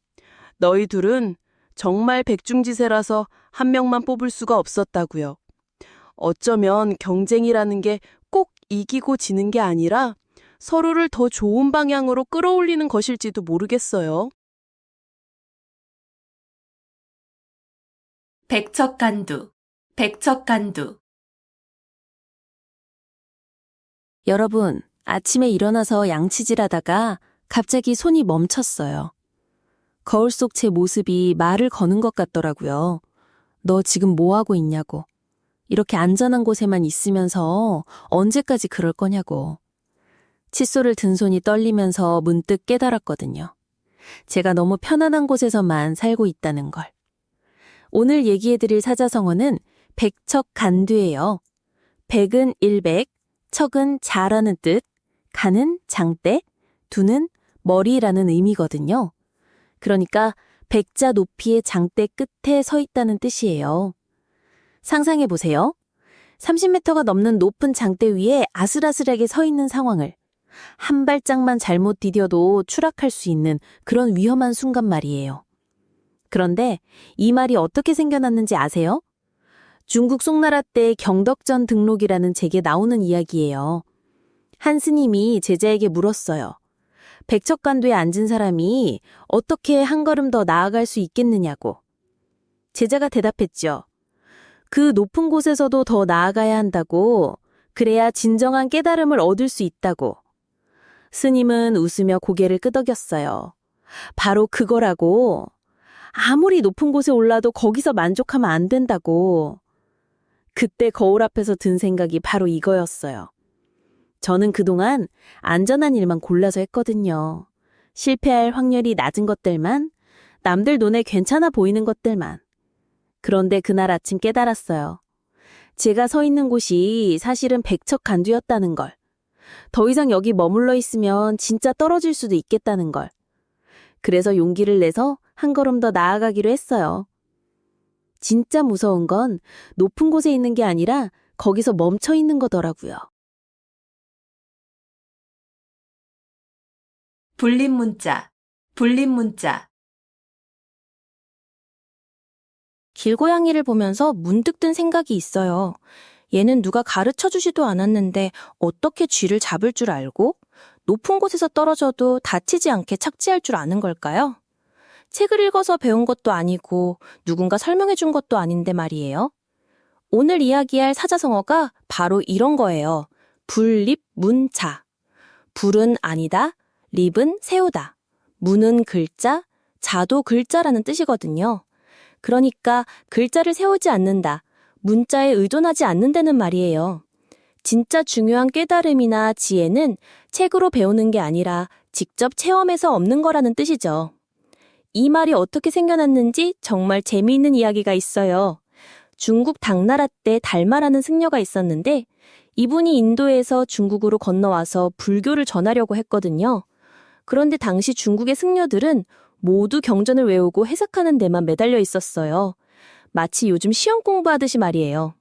너희 둘은 정말 백중지세라서 한 명만 뽑을 수가 없었다고요. 어쩌면 경쟁이라는 게 꼭 이기고 지는 게 아니라 서로를 더 좋은 방향으로 끌어올리는 것일지도 모르겠어요. 백척간두, 백척간두. 여러분, 아침에 일어나서 양치질하다가 갑자기 손이 멈췄어요. 거울 속 제 모습이 말을 거는 것 같더라고요. 너 지금 뭐 하고 있냐고. 이렇게 안전한 곳에만 있으면서 언제까지 그럴 거냐고. 칫솔을 든 손이 떨리면서 문득 깨달았거든요. 제가 너무 편안한 곳에서만 살고 있다는 걸. 오늘 얘기해드릴 사자성어는 백척간두예요. 백은 일백, 척은 자라는 뜻, 간은 장대, 두는 머리라는 의미거든요. 그러니까 백자 높이의 장대 끝에 서 있다는 뜻이에요. 상상해보세요. 30m가 넘는 높은 장대 위에 아슬아슬하게 서 있는 상황을 한 발짝만 잘못 디뎌도 추락할 수 있는 그런 위험한 순간 말이에요. 그런데 이 말이 어떻게 생겨났는지 아세요? 중국 송나라 때 경덕전 등록이라는 책에 나오는 이야기예요. 한 스님이 제자에게 물었어요. 백척간두에 앉은 사람이 어떻게 한 걸음 더 나아갈 수 있겠느냐고. 제자가 대답했죠. 그 높은 곳에서도 더 나아가야 한다고. 그래야 진정한 깨달음을 얻을 수 있다고. 스님은 웃으며 고개를 끄덕였어요. 바로 그거라고. 아무리 높은 곳에 올라도 거기서 만족하면 안 된다고. 그때 거울 앞에서 든 생각이 바로 이거였어요. 저는 그동안 안전한 일만 골라서 했거든요. 실패할 확률이 낮은 것들만, 남들 눈에 괜찮아 보이는 것들만. 그런데 그날 아침 깨달았어요. 제가 서 있는 곳이 사실은 백척간두였다는 걸. 더 이상 여기 머물러 있으면 진짜 떨어질 수도 있겠다는 걸. 그래서 용기를 내서 한 걸음 더 나아가기로 했어요. 진짜 무서운 건 높은 곳에 있는 게 아니라 거기서 멈춰 있는 거더라고요. 불림문자, 불림문자. 길고양이를 보면서 문득 든 생각이 있어요. 얘는 누가 가르쳐 주지도 않았는데 어떻게 쥐를 잡을 줄 알고 높은 곳에서 떨어져도 다치지 않게 착지할 줄 아는 걸까요? 책을 읽어서 배운 것도 아니고 누군가 설명해 준 것도 아닌데 말이에요. 오늘 이야기할 사자성어가 바로 이런 거예요. 불립문자. 불은 아니다, 립은 세우다, 문은 글자, 자도 글자라는 뜻이거든요. 그러니까 글자를 세우지 않는다, 문자에 의존하지 않는다는 말이에요. 진짜 중요한 깨달음이나 지혜는 책으로 배우는 게 아니라 직접 체험해서 얻는 거라는 뜻이죠. 이 말이 어떻게 생겨났는지 정말 재미있는 이야기가 있어요. 중국 당나라 때 달마라는 승려가 있었는데 이분이 인도에서 중국으로 건너와서 불교를 전하려고 했거든요. 그런데 당시 중국의 승려들은 모두 경전을 외우고 해석하는 데만 매달려 있었어요. 마치 요즘 시험 공부하듯이 말이에요.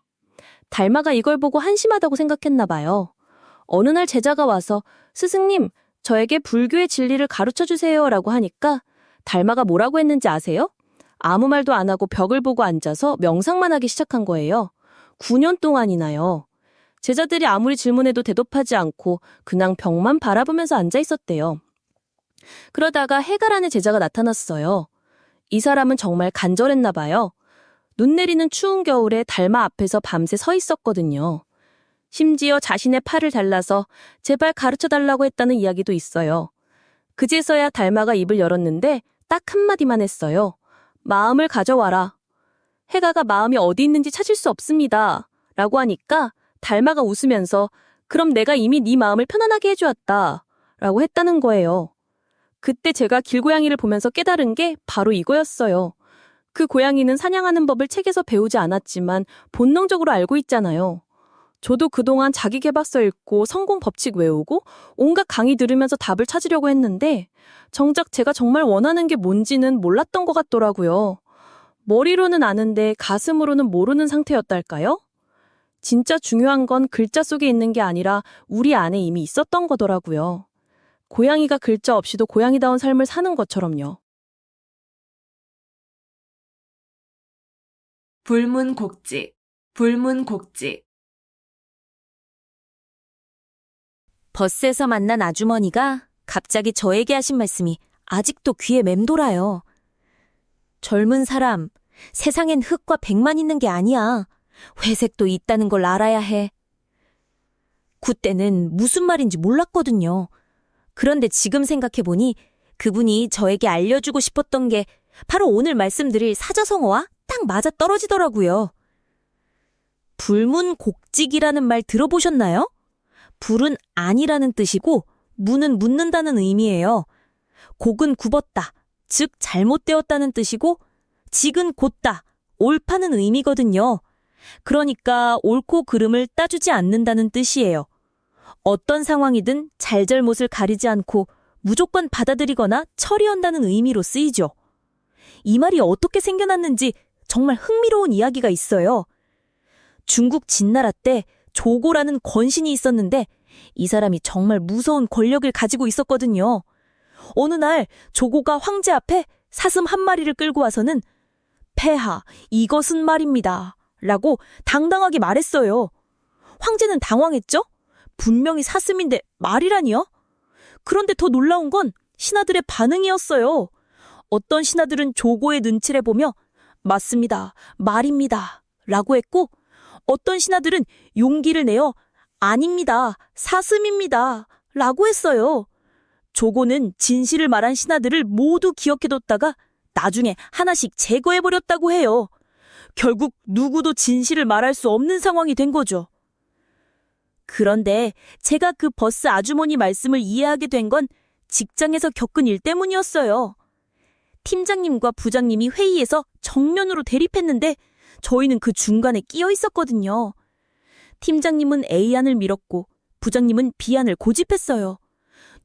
달마가 이걸 보고 한심하다고 생각했나 봐요. 어느 날 제자가 와서 스승님, 저에게 불교의 진리를 가르쳐 주세요 라고 하니까 달마가 뭐라고 했는지 아세요? 아무 말도 안 하고 벽을 보고 앉아서 명상만 하기 시작한 거예요. 9년 동안이나요. 제자들이 아무리 질문해도 대답하지 않고 그냥 벽만 바라보면서 앉아 있었대요. 그러다가 해가라는 제자가 나타났어요. 이 사람은 정말 간절했나 봐요. 눈 내리는 추운 겨울에 달마 앞에서 밤새 서 있었거든요. 심지어 자신의 팔을 달라서 제발 가르쳐달라고 했다는 이야기도 있어요. 그제서야 달마가 입을 열었는데 딱 한마디만 했어요. 마음을 가져와라. 해가가 마음이 어디 있는지 찾을 수 없습니다. 라고 하니까 달마가 웃으면서 그럼 내가 이미 네 마음을 편안하게 해주었다. 라고 했다는 거예요. 그때 제가 길고양이를 보면서 깨달은 게 바로 이거였어요. 그 고양이는 사냥하는 법을 책에서 배우지 않았지만 본능적으로 알고 있잖아요. 저도 그동안 자기계발서 읽고 성공 법칙 외우고 온갖 강의 들으면서 답을 찾으려고 했는데 정작 제가 정말 원하는 게 뭔지는 몰랐던 것 같더라고요. 머리로는 아는데 가슴으로는 모르는 상태였달까요? 진짜 중요한 건 글자 속에 있는 게 아니라 우리 안에 이미 있었던 거더라고요. 고양이가 글자 없이도 고양이다운 삶을 사는 것처럼요. 불문곡직, 불문곡직. 버스에서 만난 아주머니가 갑자기 저에게 하신 말씀이 아직도 귀에 맴돌아요. 젊은 사람, 세상엔 흙과 백만 있는 게 아니야. 회색도 있다는 걸 알아야 해. 그때는 무슨 말인지 몰랐거든요. 그런데 지금 생각해보니 그분이 저에게 알려주고 싶었던 게 바로 오늘 말씀드릴 사자성어와 딱 맞아 떨어지더라고요. 불문곡직이라는 말 들어보셨나요? 불은 아니라는 뜻이고 문은 묻는다는 의미예요. 곡은 굽었다, 즉 잘못되었다는 뜻이고 직은 곧다, 옳다는 의미거든요. 그러니까 옳고 그름을 따주지 않는다는 뜻이에요. 어떤 상황이든 잘잘못을 가리지 않고 무조건 받아들이거나 처리한다는 의미로 쓰이죠. 이 말이 어떻게 생겨났는지 정말 흥미로운 이야기가 있어요. 중국 진나라 때 조고라는 권신이 있었는데 이 사람이 정말 무서운 권력을 가지고 있었거든요. 어느 날 조고가 황제 앞에 사슴 한 마리를 끌고 와서는 폐하, 이것은 말입니다. 라고 당당하게 말했어요. 황제는 당황했죠? 분명히 사슴인데 말이라니요? 그런데 더 놀라운 건 신하들의 반응이었어요. 어떤 신하들은 조고의 눈치를 보며 맞습니다, 말입니다. 라고 했고 어떤 신하들은 용기를 내어 아닙니다, 사슴입니다. 라고 했어요. 조고는 진실을 말한 신하들을 모두 기억해뒀다가 나중에 하나씩 제거해버렸다고 해요. 결국 누구도 진실을 말할 수 없는 상황이 된 거죠. 그런데 제가 그 버스 아주머니 말씀을 이해하게 된 건 직장에서 겪은 일 때문이었어요. 팀장님과 부장님이 회의에서 정면으로 대립했는데 저희는 그 중간에 끼어 있었거든요. 팀장님은 A안을 밀었고 부장님은 B안을 고집했어요.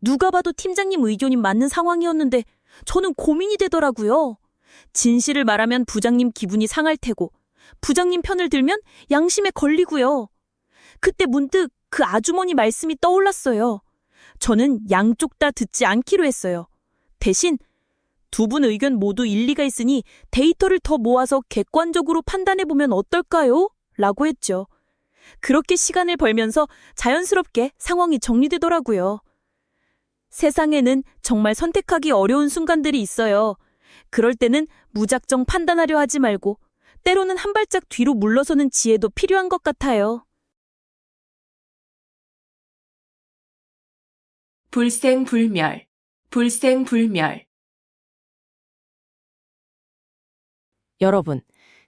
누가 봐도 팀장님 의견이 맞는 상황이었는데 저는 고민이 되더라고요. 진실을 말하면 부장님 기분이 상할 테고 부장님 편을 들면 양심에 걸리고요. 그때 문득 그 아주머니 말씀이 떠올랐어요. 저는 양쪽 다 듣지 않기로 했어요. 대신 두 분 의견 모두 일리가 있으니 데이터를 더 모아서 객관적으로 판단해보면 어떨까요? 라고 했죠. 그렇게 시간을 벌면서 자연스럽게 상황이 정리되더라고요. 세상에는 정말 선택하기 어려운 순간들이 있어요. 그럴 때는 무작정 판단하려 하지 말고 때로는 한 발짝 뒤로 물러서는 지혜도 필요한 것 같아요. 불생불멸, 불생불멸. 여러분,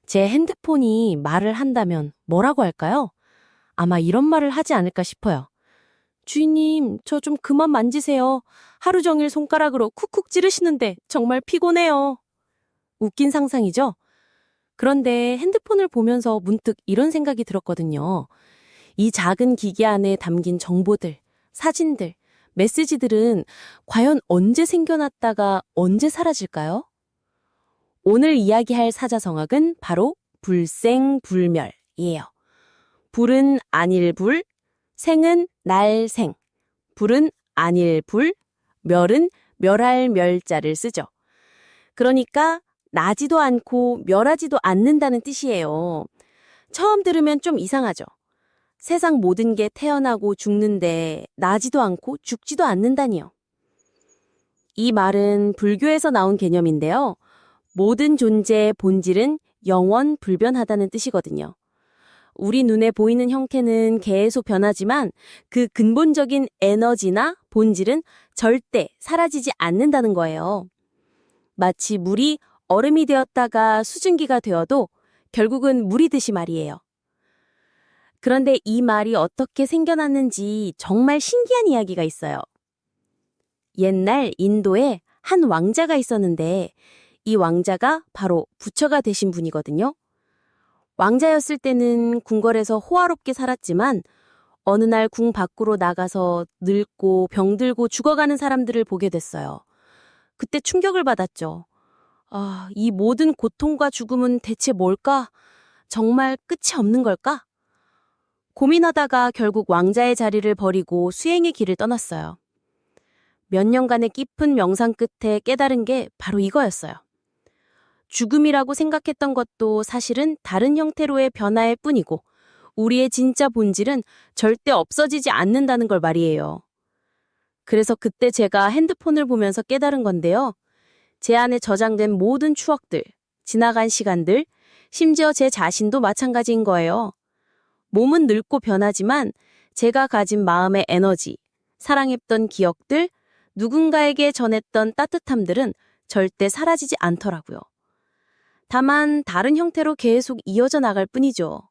제 핸드폰이 말을 한다면 뭐라고 할까요? 아마 이런 말을 하지 않을까 싶어요. 주인님, 저 좀 그만 만지세요. 하루 종일 손가락으로 쿡쿡 찌르시는데 정말 피곤해요. 웃긴 상상이죠? 그런데 핸드폰을 보면서 문득 이런 생각이 들었거든요. 이 작은 기기 안에 담긴 정보들, 사진들, 메시지들은 과연 언제 생겨났다가 언제 사라질까요? 오늘 이야기할 사자성어는 바로 불생불멸이에요. 불은 아닐불, 생은 날생, 불은 아닐불, 멸은 멸할 멸자를 쓰죠. 그러니까 나지도 않고 멸하지도 않는다는 뜻이에요. 처음 들으면 좀 이상하죠. 세상 모든 게 태어나고 죽는데 나지도 않고 죽지도 않는다니요. 이 말은 불교에서 나온 개념인데요. 모든 존재의 본질은 영원 불변하다는 뜻이거든요. 우리 눈에 보이는 형태는 계속 변하지만 그 근본적인 에너지나 본질은 절대 사라지지 않는다는 거예요. 마치 물이 얼음이 되었다가 수증기가 되어도 결국은 물이듯이 말이에요. 그런데 이 말이 어떻게 생겨났는지 정말 신기한 이야기가 있어요. 옛날 인도에 한 왕자가 있었는데 이 왕자가 바로 부처가 되신 분이거든요. 왕자였을 때는 궁궐에서 호화롭게 살았지만 어느 날 궁 밖으로 나가서 늙고 병들고 죽어가는 사람들을 보게 됐어요. 그때 충격을 받았죠. 이 모든 고통과 죽음은 대체 뭘까? 정말 끝이 없는 걸까? 고민하다가 결국 왕자의 자리를 버리고 수행의 길을 떠났어요. 몇 년간의 깊은 명상 끝에 깨달은 게 바로 이거였어요. 죽음이라고 생각했던 것도 사실은 다른 형태로의 변화일 뿐이고 우리의 진짜 본질은 절대 없어지지 않는다는 걸 말이에요. 그래서 그때 제가 핸드폰을 보면서 깨달은 건데요. 제 안에 저장된 모든 추억들, 지나간 시간들, 심지어 제 자신도 마찬가지인 거예요. 몸은 늙고 변하지만 제가 가진 마음의 에너지, 사랑했던 기억들, 누군가에게 전했던 따뜻함들은 절대 사라지지 않더라고요. 다만 다른 형태로 계속 이어져 나갈 뿐이죠.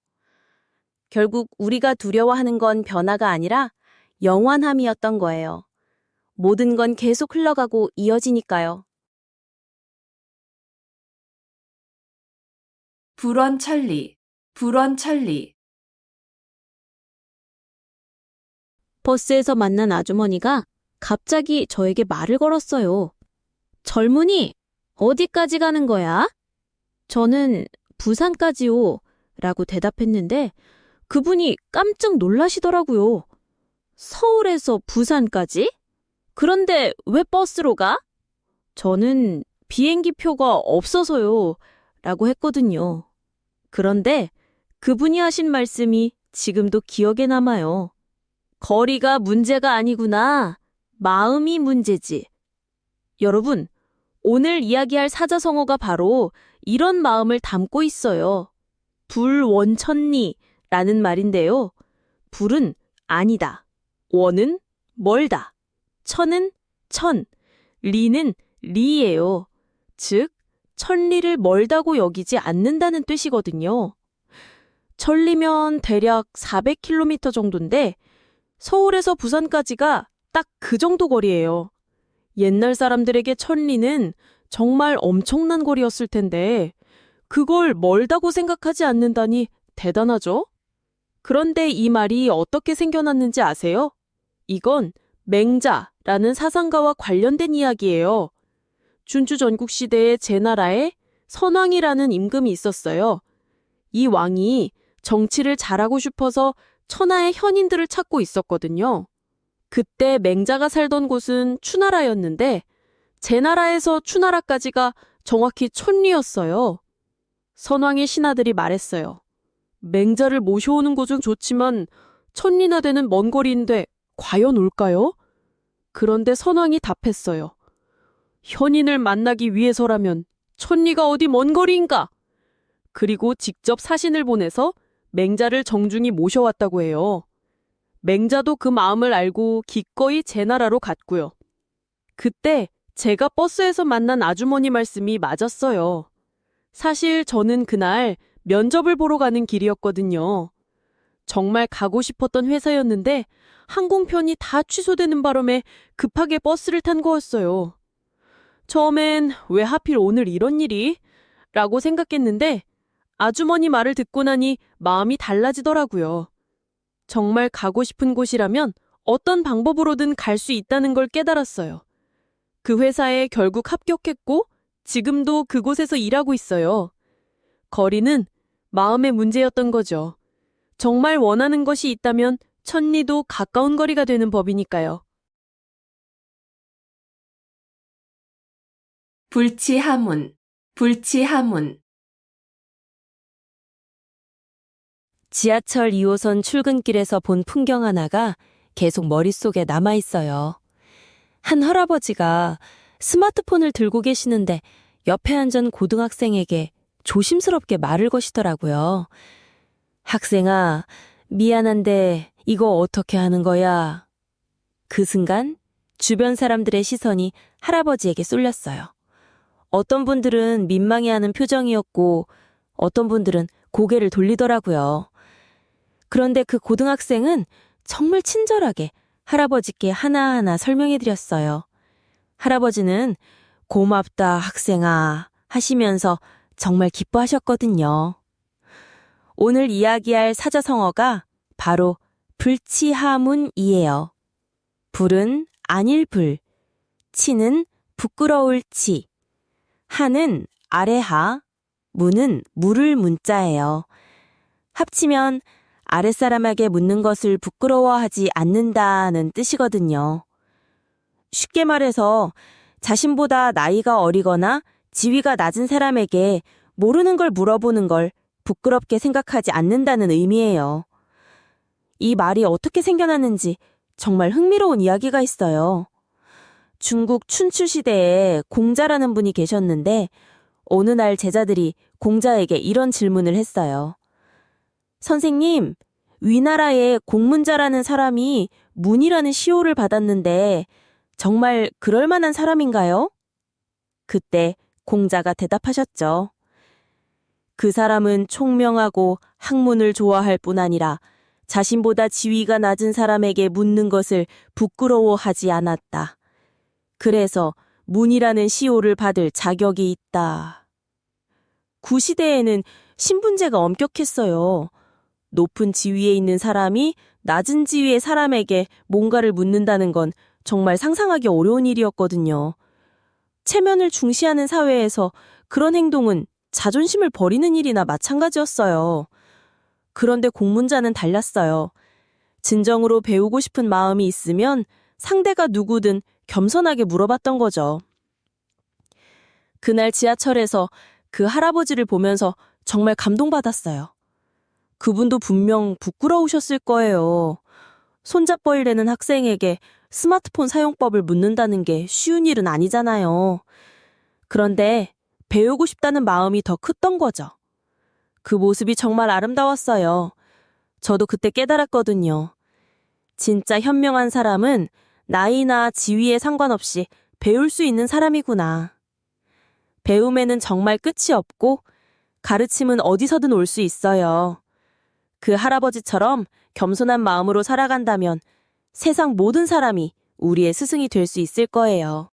결국 우리가 두려워하는 건 변화가 아니라 영원함이었던 거예요. 모든 건 계속 흘러가고 이어지니까요. 불원천리, 불원천리. 버스에서 만난 아주머니가 갑자기 저에게 말을 걸었어요. 젊은이, 어디까지 가는 거야? 저는 부산까지요. 라고 대답했는데 그분이 깜짝 놀라시더라고요. 서울에서 부산까지? 그런데 왜 버스로 가? 저는 비행기 표가 없어서요. 라고 했거든요. 그런데 그분이 하신 말씀이 지금도 기억에 남아요. 거리가 문제가 아니구나. 마음이 문제지. 여러분, 오늘 이야기할 사자성어가 바로 이런 마음을 담고 있어요. 불원천리라는 말인데요. 불은 아니다. 원은 멀다. 천은 천. 리는 리예요. 즉, 천리를 멀다고 여기지 않는다는 뜻이거든요. 천리면 대략 400km 정도인데 서울에서 부산까지가 딱 그 정도 거리예요. 옛날 사람들에게 천리는 정말 엄청난 거리였을 텐데 그걸 멀다고 생각하지 않는다니 대단하죠? 그런데 이 말이 어떻게 생겨났는지 아세요? 이건 맹자라는 사상가와 관련된 이야기예요. 준주 전국시대에 제나라에 선왕이라는 임금이 있었어요. 이 왕이 정치를 잘하고 싶어서 천하의 현인들을 찾고 있었거든요. 그때 맹자가 살던 곳은 추나라였는데 제나라에서 추나라까지가 정확히 천리였어요. 선왕의 신하들이 말했어요. 맹자를 모셔오는 곳은 좋지만 천리나 되는 먼 거리인데 과연 올까요? 그런데 선왕이 답했어요. 현인을 만나기 위해서라면 천리가 어디 먼 거리인가? 그리고 직접 사신을 보내서 맹자를 정중히 모셔왔다고 해요. 맹자도 그 마음을 알고 기꺼이 제 나라로 갔고요. 그때 제가 버스에서 만난 아주머니 말씀이 맞았어요. 사실 저는 그날 면접을 보러 가는 길이었거든요. 정말 가고 싶었던 회사였는데 항공편이 다 취소되는 바람에 급하게 버스를 탄 거였어요. 처음엔 왜 하필 오늘 이런 일이? 라고 생각했는데 아주머니 말을 듣고 나니 마음이 달라지더라고요. 정말 가고 싶은 곳이라면 어떤 방법으로든 갈 수 있다는 걸 깨달았어요. 그 회사에 결국 합격했고 지금도 그곳에서 일하고 있어요. 거리는 마음의 문제였던 거죠. 정말 원하는 것이 있다면 천리도 가까운 거리가 되는 법이니까요. 불치하문, 불치하문. 지하철 2호선 출근길에서 본 풍경 하나가 계속 머릿속에 남아 있어요. 한 할아버지가 스마트폰을 들고 계시는데 옆에 앉은 고등학생에게 조심스럽게 말을 거시더라고요. 학생아, 미안한데 이거 어떻게 하는 거야? 그 순간 주변 사람들의 시선이 할아버지에게 쏠렸어요. 어떤 분들은 민망해하는 표정이었고 어떤 분들은 고개를 돌리더라고요. 그런데 그 고등학생은 정말 친절하게 할아버지께 하나하나 설명해드렸어요. 할아버지는 고맙다 학생아 하시면서 정말 기뻐하셨거든요. 오늘 이야기할 사자성어가 바로 불치하문이에요. 불은 아닐 불, 치는 부끄러울 치, 하는 아래하, 문은 물을 문자예요. 합치면 아랫사람에게 묻는 것을 부끄러워하지 않는다는 뜻이거든요. 쉽게 말해서 자신보다 나이가 어리거나 지위가 낮은 사람에게 모르는 걸 물어보는 걸 부끄럽게 생각하지 않는다는 의미예요. 이 말이 어떻게 생겨났는지 정말 흥미로운 이야기가 있어요. 중국 춘추 시대에 공자라는 분이 계셨는데 어느 날 제자들이 공자에게 이런 질문을 했어요. 선생님, 위나라에 공문자라는 사람이 문이라는 시호를 받았는데 정말 그럴 만한 사람인가요? 그때 공자가 대답하셨죠. 그 사람은 총명하고 학문을 좋아할 뿐 아니라 자신보다 지위가 낮은 사람에게 묻는 것을 부끄러워하지 않았다. 그래서 문이라는 시호를 받을 자격이 있다. 구시대에는 신분제가 엄격했어요. 높은 지위에 있는 사람이 낮은 지위의 사람에게 뭔가를 묻는다는 건 정말 상상하기 어려운 일이었거든요. 체면을 중시하는 사회에서 그런 행동은 자존심을 버리는 일이나 마찬가지였어요. 그런데 공문자는 달랐어요. 진정으로 배우고 싶은 마음이 있으면 상대가 누구든 겸손하게 물어봤던 거죠. 그날 지하철에서 그 할아버지를 보면서 정말 감동받았어요. 그분도 분명 부끄러우셨을 거예요. 손잡벌이라는 학생에게 스마트폰 사용법을 묻는다는 게 쉬운 일은 아니잖아요. 그런데 배우고 싶다는 마음이 더 컸던 거죠. 그 모습이 정말 아름다웠어요. 저도 그때 깨달았거든요. 진짜 현명한 사람은 나이나 지위에 상관없이 배울 수 있는 사람이구나. 배움에는 정말 끝이 없고 가르침은 어디서든 올 수 있어요. 그 할아버지처럼 겸손한 마음으로 살아간다면 세상 모든 사람이 우리의 스승이 될 수 있을 거예요.